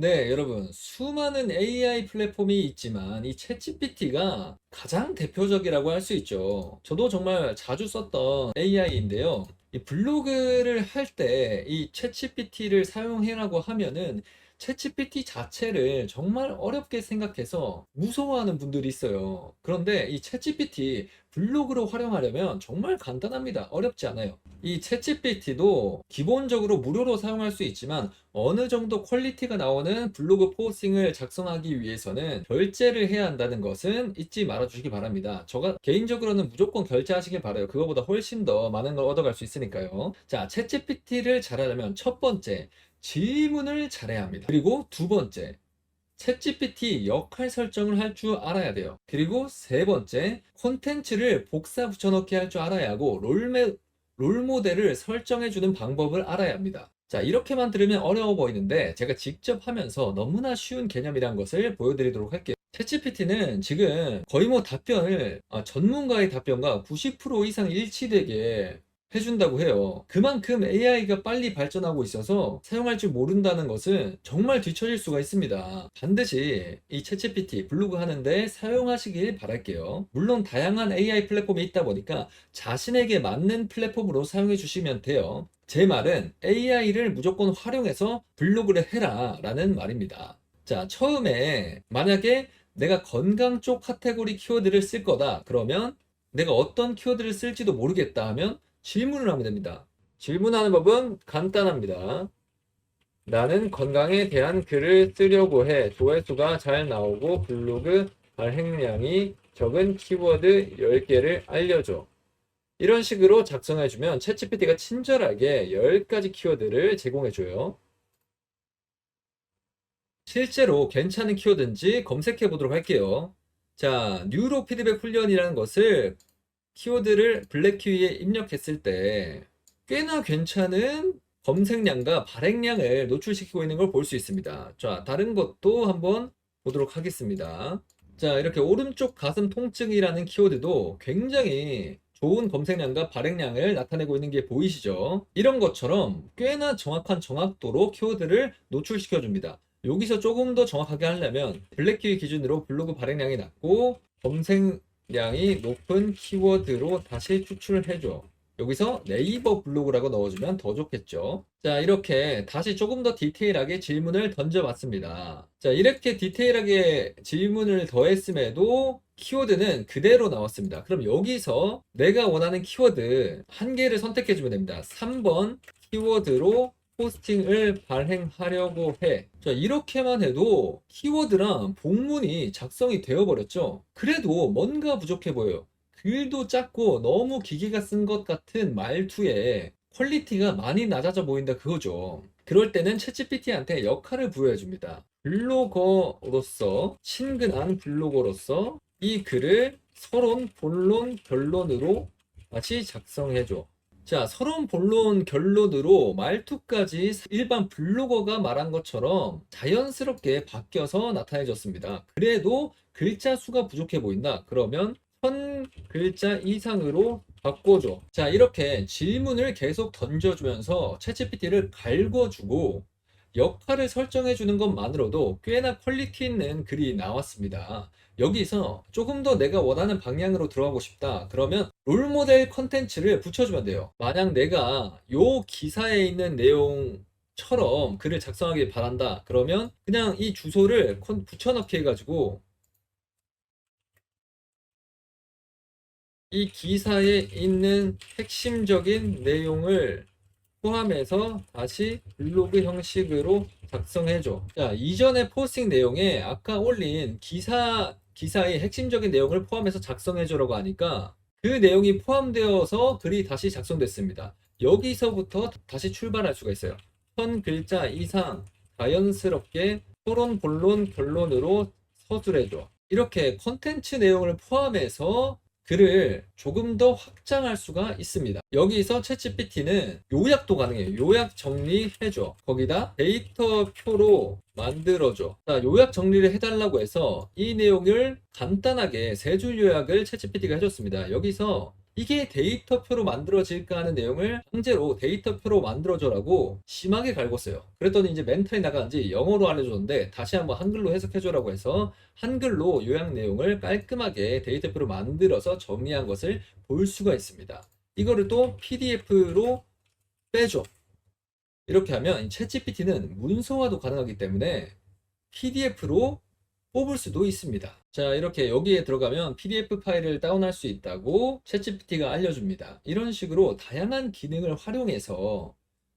네, 여러분. 수많은 AI 플랫폼이 있지만 이 챗GPT가 가장 대표적이라고 할 수 있죠. 저도 정말 자주 썼던 AI인데요. 이 블로그를 할 때 이 챗GPT를 사용해라고 하면은 챗GPT 자체를 정말 어렵게 생각해서 무서워하는 분들이 있어요. 그런데 이 챗GPT 블로그로 활용하려면 정말 간단합니다. 어렵지 않아요. 이 챗GPT도 기본적으로 무료로 사용할 수 있지만 어느 정도 퀄리티가 나오는 블로그 포스팅을 작성하기 위해서는 결제를 해야 한다는 것은 잊지 말아 주시기 바랍니다. 제가 개인적으로는 무조건 결제하시길 바라요. 그거보다 훨씬 더 많은 걸 얻어갈 수 있으니까요. 자, 챗GPT를 잘하려면 첫 번째, 질문을 잘해야 합니다. 그리고 두 번째, 챗GPT 역할 설정을 할 줄 알아야 돼요. 그리고 세 번째, 콘텐츠를 복사 붙여넣기 할 줄 알아야 하고, 롤모델을 설정해주는 방법을 알아야 합니다. 자, 이렇게만 들으면 어려워 보이는데, 제가 직접 하면서 너무나 쉬운 개념이란 것을 보여드리도록 할게요. 챗GPT는 지금 거의 뭐 전문가의 답변과 90% 이상 일치되게 해준다고 해요. 그만큼 AI가 빨리 발전하고 있어서 사용할 줄 모른다는 것은 정말 뒤처질 수가 있습니다. 반드시 이 챗GPT 블로그 하는데 사용하시길 바랄게요. 물론 다양한 AI 플랫폼이 있다 보니까 자신에게 맞는 플랫폼으로 사용해 주시면 돼요. 제 말은 AI를 무조건 활용해서 블로그를 해라 라는 말입니다. 자, 처음에 만약에 내가 건강 쪽 카테고리 키워드를 쓸 거다. 그러면 내가 어떤 키워드를 쓸지도 모르겠다 하면 질문을 하면 됩니다. 질문하는 법은 간단합니다. 나는 건강에 대한 글을 쓰려고 해. 조회수가 잘 나오고 블로그 발행량이 적은 키워드 10개를 알려줘. 이런 식으로 작성해주면 챗GPT가 친절하게 10가지 키워드를 제공해줘요. 실제로 괜찮은 키워드인지 검색해 보도록 할게요. 자, 뉴로 피드백 훈련이라는 것을 키워드를 블랙키위에 입력했을 때 꽤나 괜찮은 검색량과 발행량을 노출시키고 있는 걸 볼 수 있습니다. 자, 다른 것도 한번 보도록 하겠습니다. 자, 이렇게 오른쪽 가슴 통증이라는 키워드도 굉장히 좋은 검색량과 발행량을 나타내고 있는 게 보이시죠? 이런 것처럼 꽤나 정확한 정확도로 키워드를 노출시켜 줍니다. 여기서 조금 더 정확하게 하려면 블랙키위 기준으로 블로그 발행량이 낮고 검색량이 높은 키워드로 다시 추출을 해줘. 여기서 네이버 블로그라고 넣어주면 더 좋겠죠. 자, 이렇게 다시 조금 더 디테일하게 질문을 던져봤습니다. 자, 이렇게 디테일하게 질문을 더했음에도 키워드는 그대로 나왔습니다. 그럼 여기서 내가 원하는 키워드 한 개를 선택해주면 됩니다. 3번 키워드로 포스팅을 발행하려고 해. 자, 이렇게만 해도 키워드랑 본문이 작성이 되어버렸죠. 그래도 뭔가 부족해 보여요. 글도 작고 너무 기계가 쓴 것 같은 말투에 퀄리티가 많이 낮아져 보인다 그거죠. 그럴 때는 챗GPT한테 역할을 부여해 줍니다. 블로거로서, 친근한 블로거로서 이 글을 서론, 본론, 결론으로 다시 작성해 줘. 자, 서론, 본론, 결론으로 말투까지 일반 블로거가 말한 것처럼 자연스럽게 바뀌어서 나타내졌습니다. 그래도 글자 수가 부족해 보인다. 그러면 1000글자 이상으로 바꿔줘. 자, 이렇게 질문을 계속 던져주면서 챗GPT를 갈궈주고 역할을 설정해주는 것만으로도 꽤나 퀄리티 있는 글이 나왔습니다. 여기서 조금 더 내가 원하는 방향으로 들어가고 싶다. 그러면 롤모델 컨텐츠를 붙여주면 돼요. 만약 내가 요 기사에 있는 내용처럼 글을 작성하길 바란다. 그러면 그냥 이 주소를 붙여넣기 해가지고 이 기사에 있는 핵심적인 내용을 포함해서 다시 블로그 형식으로 작성해줘. 자, 이전에 포스팅 내용에 아까 올린 기사의 핵심적인 내용을 포함해서 작성해줘라고 하니까 그 내용이 포함되어서 글이 다시 작성됐습니다. 여기서부터 다시 출발할 수가 있어요. 1000글자 이상 자연스럽게 토론, 본론, 결론으로 서술해줘. 이렇게 컨텐츠 내용을 포함해서 글을 조금 더 확장할 수가 있습니다. 여기서 챗GPT는 요약도 가능해요. 요약 정리해줘. 거기다 데이터표로 만들어줘. 자, 요약 정리를 해달라고 해서 이 내용을 간단하게 세 줄 요약을 챗GPT가 해줬습니다. 여기서 이게 데이터표로 만들어질까 하는 내용을 강제로 데이터표로 만들어줘라고 심하게 갈궜어요. 그랬더니 이제 멘탈이 나간지 영어로 알려줬는데 다시 한번 한글로 해석해줘라고 해서 한글로 요약 내용을 깔끔하게 데이터표로 만들어서 정리한 것을 볼 수가 있습니다. 이거를 또 PDF로 빼줘. 이렇게 하면 이 챗GPT는 문서화도 가능하기 때문에 PDF로 뽑을 수도 있습니다. 자, 이렇게 여기에 들어가면 PDF 파일을 다운할 수 있다고 챗GPT가 알려줍니다. 이런 식으로 다양한 기능을 활용해서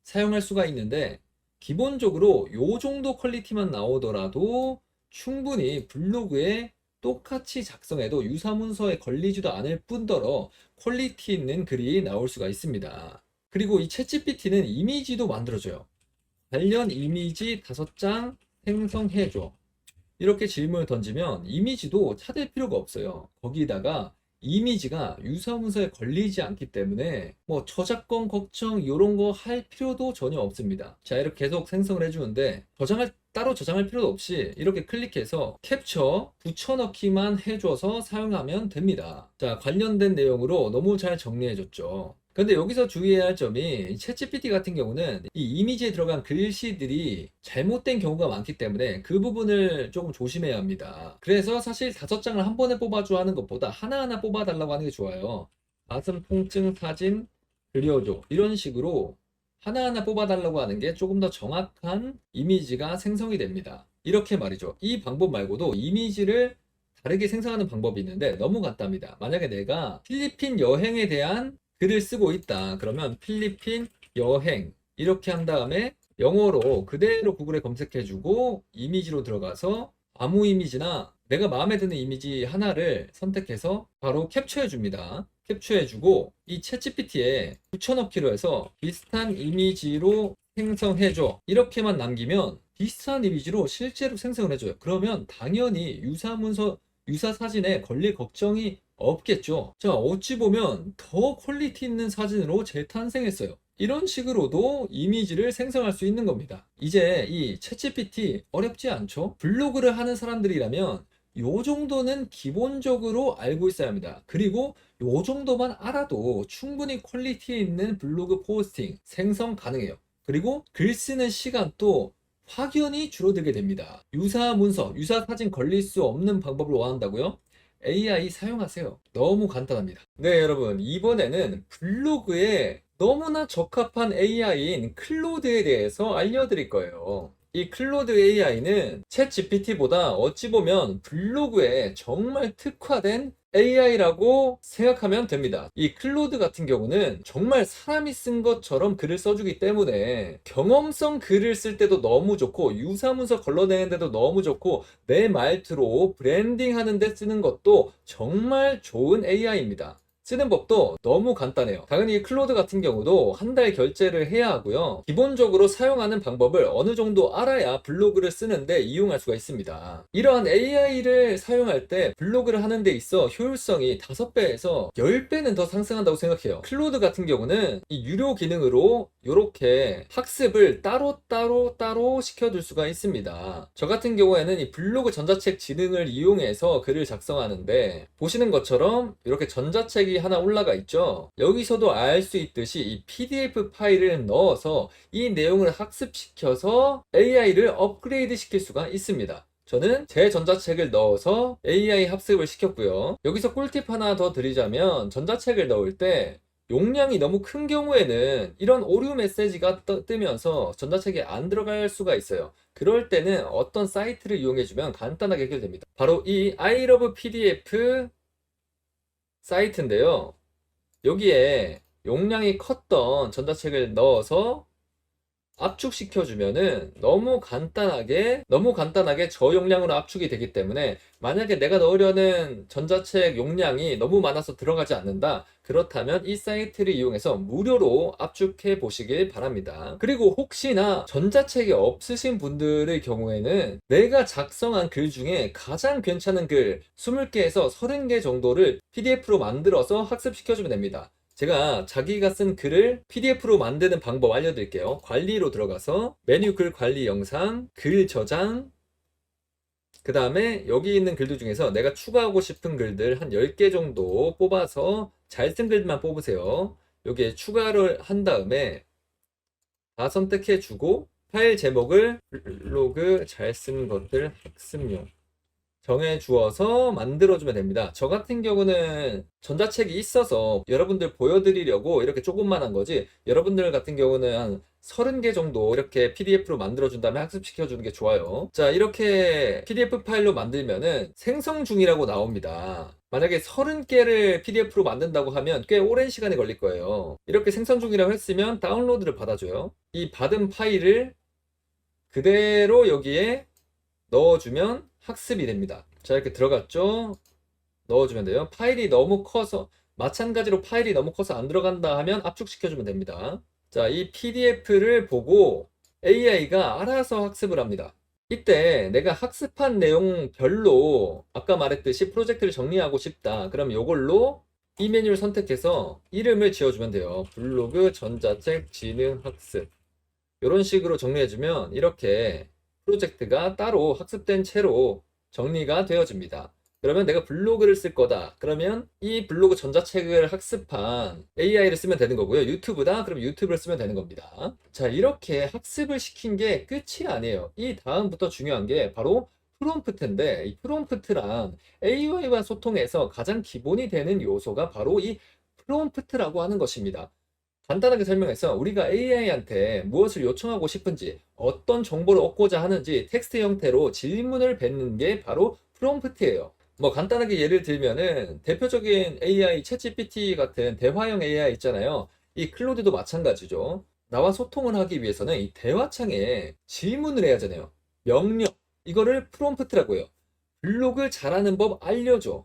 사용할 수가 있는데 기본적으로 요 정도 퀄리티만 나오더라도 충분히 블로그에 똑같이 작성해도 유사문서에 걸리지도 않을 뿐더러 퀄리티 있는 글이 나올 수가 있습니다. 그리고 이 챗GPT는 이미지도 만들어줘요. 관련 이미지 5장 생성해줘. 이렇게 질문을 던지면 이미지도 찾을 필요가 없어요. 거기다가 이미지가 유사문서에 걸리지 않기 때문에 뭐 저작권 걱정 이런 거 할 필요도 전혀 없습니다. 자, 이렇게 계속 생성을 해주는데 따로 저장할 필요도 없이 이렇게 클릭해서 캡처 붙여넣기만 해줘서 사용하면 됩니다. 자, 관련된 내용으로 너무 잘 정리해줬죠. 근데 여기서 주의해야 할 점이 챗GPT 같은 경우는 이 이미지에 들어간 글씨들이 잘못된 경우가 많기 때문에 그 부분을 조금 조심해야 합니다. 그래서 사실 5장을 한 번에 뽑아줘 하는 것보다 하나하나 뽑아달라고 하는 게 좋아요. 가슴 통증 사진 그려줘. 이런 식으로 하나하나 뽑아달라고 하는 게 조금 더 정확한 이미지가 생성이 됩니다. 이렇게 말이죠. 이 방법 말고도 이미지를 다르게 생성하는 방법이 있는데 너무 간단합니다. 만약에 내가 필리핀 여행에 대한 글을 쓰고 있다. 그러면 필리핀 여행 이렇게 한 다음에 영어로 그대로 구글에 검색해주고 이미지로 들어가서 아무 이미지나 내가 마음에 드는 이미지 하나를 선택해서 바로 캡처해줍니다. 캡처해주고 이 챗GPT에 붙여넣기로 해서 비슷한 이미지로 생성해줘. 이렇게만 남기면 비슷한 이미지로 실제로 생성을 해줘요. 그러면 당연히 유사 사진에 걸릴 걱정이 없겠죠. 자, 어찌 보면 더 퀄리티 있는 사진으로 재탄생했어요. 이런 식으로도 이미지를 생성할 수 있는 겁니다. 이제 이 챗GPT 어렵지 않죠? 블로그를 하는 사람들이라면 요 정도는 기본적으로 알고 있어야 합니다. 그리고 요 정도만 알아도 충분히 퀄리티 있는 블로그 포스팅 생성 가능해요. 그리고 글 쓰는 시간도 확연히 줄어들게 됩니다. 유사 문서, 유사 사진 걸릴 수 없는 방법을 원한다고요? AI 사용하세요. 너무 간단합니다. 네, 여러분. 이번에는 블로그에 너무나 적합한 AI인 클로드에 대해서 알려드릴 거예요. 이 클로드 AI는 챗 GPT보다 어찌 보면 블로그에 정말 특화된 AI라고 생각하면 됩니다. 이 클로드 같은 경우는 정말 사람이 쓴 것처럼 글을 써주기 때문에 경험성 글을 쓸 때도 너무 좋고 유사문서 걸러내는 데도 너무 좋고 내 말투로 브랜딩 하는 데 쓰는 것도 정말 좋은 AI입니다. 쓰는 법도 너무 간단해요. 당연히 클로드 같은 경우도 한 달 결제를 해야 하고요. 기본적으로 사용하는 방법을 어느 정도 알아야 블로그를 쓰는데 이용할 수가 있습니다. 이러한 AI를 사용할 때 블로그를 하는 데 있어 효율성이 5배에서 10배는 더 상승한다고 생각해요. 클로드 같은 경우는 이 유료 기능으로 이렇게 학습을 따로 시켜둘 수가 있습니다. 저 같은 경우에는 이 블로그 전자책 지능을 이용해서 글을 작성하는데 보시는 것처럼 이렇게 전자책이 하나 올라가 있죠. 여기서도 알 수 있듯이 이 PDF 파일을 넣어서 이 내용을 학습시켜서 AI를 업그레이드 시킬 수가 있습니다. 저는 제 전자책을 넣어서 AI 학습을 시켰고요. 여기서 꿀팁 하나 더 드리자면 전자책을 넣을 때 용량이 너무 큰 경우에는 이런 오류 메시지가 뜨면서 전자책에 안 들어갈 수가 있어요. 그럴 때는 어떤 사이트를 이용해주면 간단하게 해결됩니다. 바로 이 I love PDF 사이트인데요. 여기에 용량이 컸던 전자책을 넣어서 압축시켜주면은 너무 간단하게 저용량으로 압축이 되기 때문에 만약에 내가 넣으려는 전자책 용량이 너무 많아서 들어가지 않는다. 그렇다면 이 사이트를 이용해서 무료로 압축해 보시길 바랍니다. 그리고 혹시나 전자책이 없으신 분들의 경우에는 내가 작성한 글 중에 가장 괜찮은 글 20개에서 30개 정도를 PDF로 만들어서 학습시켜주면 됩니다. 제가 자기가 쓴 글을 PDF로 만드는 방법 알려드릴게요. 관리로 들어가서 메뉴 글 관리 영상, 글 저장, 그 다음에 여기 있는 글들 중에서 내가 추가하고 싶은 글들 한 10개 정도 뽑아서 잘 쓴 글만 뽑으세요. 여기에 추가를 한 다음에 다 선택해 주고 파일 제목을 블로그 잘 쓴 것들 학습용 정해 주어서 만들어주면 됩니다. 저 같은 경우는 전자책이 있어서 여러분들 보여드리려고 이렇게 조금만 한 거지, 여러분들 같은 경우는 한 30개 정도 이렇게 PDF로 만들어준 다음에 학습시켜주는 게 좋아요. 자, 이렇게 PDF 파일로 만들면은 생성 중이라고 나옵니다. 만약에 30개를 PDF로 만든다고 하면 꽤 오랜 시간이 걸릴 거예요. 이렇게 생성 중이라고 했으면 다운로드를 받아줘요. 이 받은 파일을 그대로 여기에 넣어주면 학습이 됩니다. 자, 이렇게 들어갔죠? 넣어주면 돼요. 파일이 너무 커서, 마찬가지로 파일이 너무 커서 안 들어간다 하면 압축시켜주면 됩니다. 자, 이 PDF를 보고 AI가 알아서 학습을 합니다. 이때 내가 학습한 내용별로 아까 말했듯이 프로젝트를 정리하고 싶다. 그럼 이걸로 이 메뉴를 선택해서 이름을 지어주면 돼요. 블로그 전자책 지능 학습. 이런 식으로 정리해주면 이렇게 프로젝트가 따로 학습된 채로 정리가 되어집니다. 그러면 내가 블로그를 쓸 거다. 그러면 이 블로그 전자책을 학습한 AI를 쓰면 되는 거고요. 유튜브다. 그럼 유튜브를 쓰면 되는 겁니다. 자, 이렇게 학습을 시킨 게 끝이 아니에요. 이 다음부터 중요한 게 바로 프롬프트인데, 이 프롬프트란 AI와 소통에서 가장 기본이 되는 요소가 바로 이 프롬프트라고 하는 것입니다. 간단하게 설명해서 우리가 AI한테 무엇을 요청하고 싶은지, 어떤 정보를 얻고자 하는지 텍스트 형태로 질문을 뱉는 게 바로 프롬프트예요. 뭐 간단하게 예를 들면은 대표적인 AI 챗GPT 같은 대화형 AI 있잖아요. 이 클로드도 마찬가지죠. 나와 소통을 하기 위해서는 이 대화창에 질문을 해야 하잖아요. 명령, 이거를 프롬프트라고 해요. 블로그 잘하는 법 알려줘.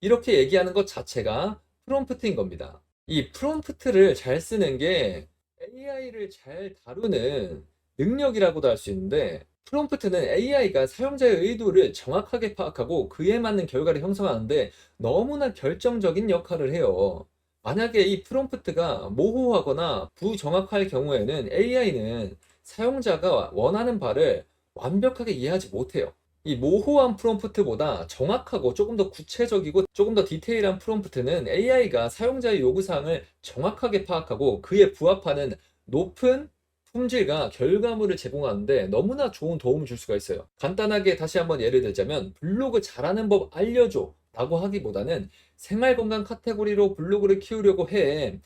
이렇게 얘기하는 것 자체가 프롬프트인 겁니다. 이 프롬프트를 잘 쓰는 게 AI를 잘 다루는 능력이라고도 할 수 있는데, 프롬프트는 AI가 사용자의 의도를 정확하게 파악하고 그에 맞는 결과를 형성하는데 너무나 결정적인 역할을 해요. 만약에 이 프롬프트가 모호하거나 부정확할 경우에는 AI는 사용자가 원하는 바를 완벽하게 이해하지 못해요. 이 모호한 프롬프트보다 정확하고 조금 더 구체적이고 조금 더 디테일한 프롬프트는 AI가 사용자의 요구사항을 정확하게 파악하고 그에 부합하는 높은 품질과 결과물을 제공하는데 너무나 좋은 도움을 줄 수가 있어요. 간단하게 다시 한번 예를 들자면 블로그 잘하는 법 알려줘 라고 하기보다는 생활건강 카테고리로 블로그를 키우려고 해.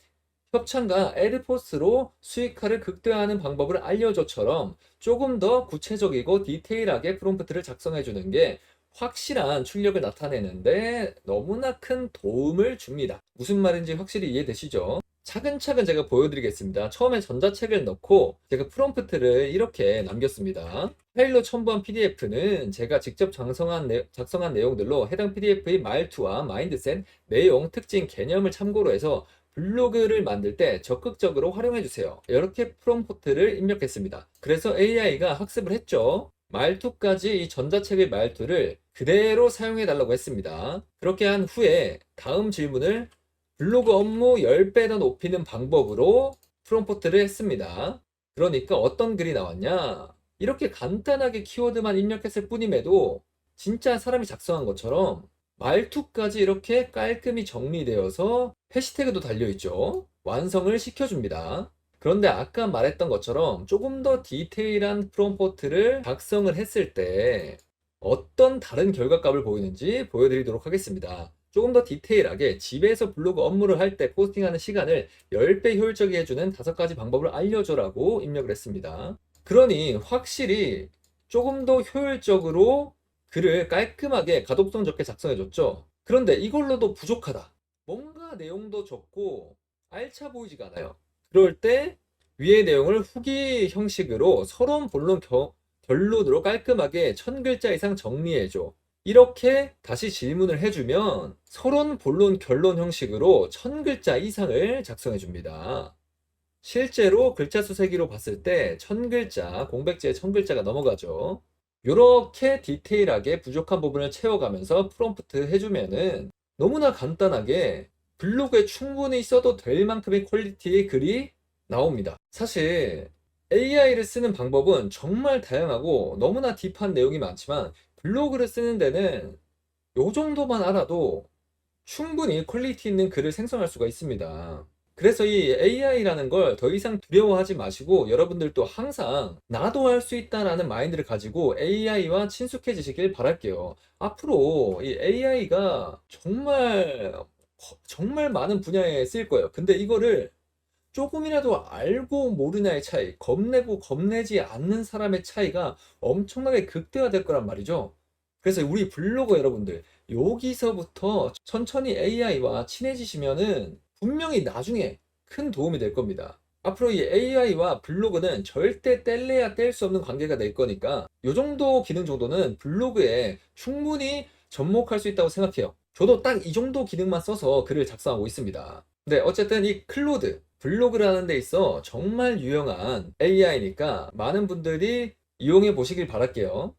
협찬과 에드포스로 수익화를 극대화하는 방법을 알려줘처럼 조금 더 구체적이고 디테일하게 프롬프트를 작성해 주는 게 확실한 출력을 나타내는데 너무나 큰 도움을 줍니다. 무슨 말인지 확실히 이해되시죠? 차근차근 제가 보여드리겠습니다. 처음에 전자책을 넣고 제가 프롬프트를 이렇게 남겼습니다. 파일로 첨부한 PDF는 제가 직접 작성한 내용들로 해당 PDF의 말투와 마인드셋, 내용, 특징, 개념을 참고로 해서 블로그를 만들 때 적극적으로 활용해 주세요. 이렇게 프롬프트를 입력했습니다. 그래서 AI가 학습을 했죠. 말투까지 이 전자책의 말투를 그대로 사용해 달라고 했습니다. 그렇게 한 후에 다음 질문을 블로그 업무 10배 더 높이는 방법으로 프롬프트를 했습니다. 그러니까 어떤 글이 나왔냐? 이렇게 간단하게 키워드만 입력했을 뿐임에도 진짜 사람이 작성한 것처럼 말투까지 이렇게 깔끔히 정리되어서 해시태그도 달려있죠. 완성을 시켜줍니다. 그런데 아까 말했던 것처럼 조금 더 디테일한 프롬프트를 작성을 했을 때 어떤 다른 결과값을 보이는지 보여드리도록 하겠습니다. 조금 더 디테일하게 집에서 블로그 업무를 할 때 포스팅하는 시간을 10배 효율적이게 해주는 5가지 방법을 알려줘라고 입력을 했습니다. 그러니 확실히 조금 더 효율적으로 글을 깔끔하게 가독성 좋게 작성해줬죠. 그런데 이걸로도 부족하다. 뭔가 내용도 적고 알차 보이지가 않아요. 그럴 때 위의 내용을 후기 형식으로 서론, 본론, 결론으로 깔끔하게 1000글자 이상 정리해줘. 이렇게 다시 질문을 해주면 서론, 본론, 결론 형식으로 1000글자 이상을 작성해줍니다. 실제로 글자 수 세기로 봤을 때 1000글자, 공백제에 1000글자가 넘어가죠. 이렇게 디테일하게 부족한 부분을 채워가면서 프롬프트 해주면은 너무나 간단하게 블로그에 충분히 써도 될 만큼의 퀄리티의 글이 나옵니다. 사실 AI를 쓰는 방법은 정말 다양하고 너무나 딥한 내용이 많지만 블로그를 쓰는 데는 요 정도만 알아도 충분히 퀄리티 있는 글을 생성할 수가 있습니다. 그래서 이 AI라는 걸 더 이상 두려워하지 마시고 여러분들도 항상 나도 할 수 있다라는 마인드를 가지고 AI와 친숙해지시길 바랄게요. 앞으로 이 AI가 정말 많은 분야에 쓰일 거예요. 근데 이거를 조금이라도 알고 모르냐의 차이, 겁내고 겁내지 않는 사람의 차이가 엄청나게 극대화될 거란 말이죠. 그래서 우리 블로거 여러분들, 여기서부터 천천히 AI와 친해지시면은 분명히 나중에 큰 도움이 될 겁니다. 앞으로 이 AI와 블로그는 절대 뗄래야 뗄 수 없는 관계가 될 거니까 이 정도 기능 정도는 블로그에 충분히 접목할 수 있다고 생각해요. 저도 딱 이 정도 기능만 써서 글을 작성하고 있습니다. 네, 어쨌든 이 클로드, 블로그라는 데 있어 정말 유용한 AI니까 많은 분들이 이용해 보시길 바랄게요.